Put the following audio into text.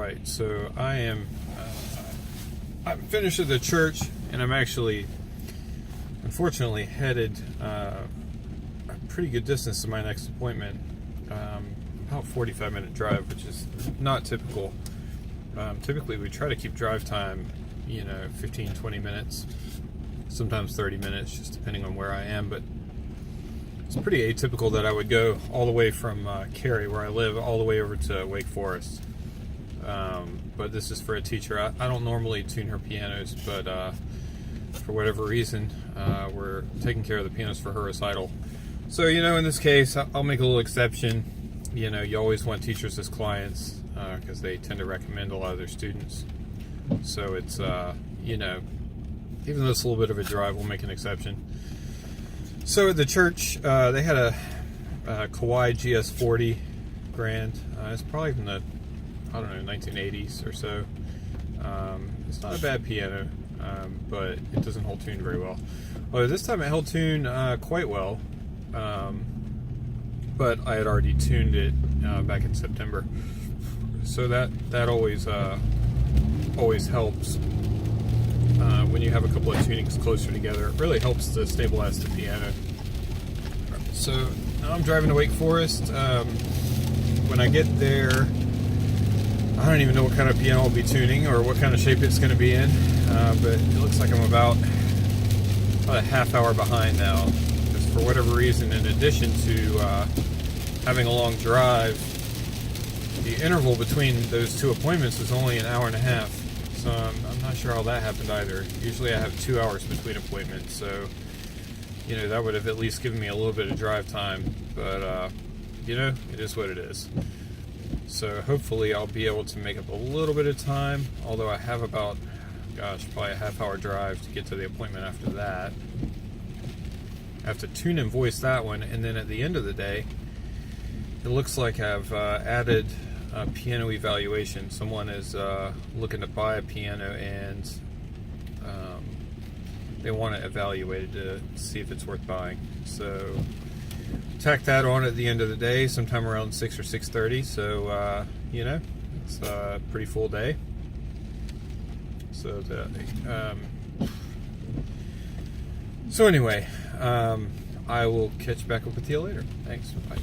Right, so I'm finished at the church, and I'm actually, unfortunately, headed a pretty good distance to my next appointment. About 45-minute drive, which is not typical. Typically, we try to keep drive time, 15-20 minutes, sometimes 30 minutes, just depending on where I am. But it's pretty atypical that I would go all the way from Cary, where I live, all the way over to Wake Forest. But this is for a teacher. I don't normally tune her pianos, but for whatever reason, we're taking care of the pianos for her recital. So, in this case, I'll make a little exception. You always want teachers as clients because they tend to recommend a lot of their students. So it's, even though it's a little bit of a drive, we'll make an exception. So at the church, they had a Kawai GS-40 Grand. It's probably from the 1980s or so. It's not a bad piano, but it doesn't hold tune very well. Although this time it held tune quite well, but I had already tuned it back in September. So that always helps when you have a couple of tunings closer together. It really helps to stabilize the piano. So now I'm driving to Wake Forest. When I get there, I don't even know what kind of piano I'll be tuning or what kind of shape it's going to be in, but it looks like I'm about a half hour behind now. Because for whatever reason, in addition to having a long drive, the interval between those two appointments was only an hour and a half. So I'm not sure how that happened either. Usually I have 2 hours between appointments, so that would have at least given me a little bit of drive time. But it is what it is. So hopefully I'll be able to make up a little bit of time, although I have about, probably a half-hour drive to get to the appointment after that. I have to tune and voice that one, and then at the end of the day, it looks like I've added a piano evaluation. Someone is looking to buy a piano, and they want to evaluate it to see if it's worth buying. So tack that on at the end of the day, sometime around 6 or 6:30. So it's a pretty full day. So anyway, I will catch back up with you later. Thanks. Bye.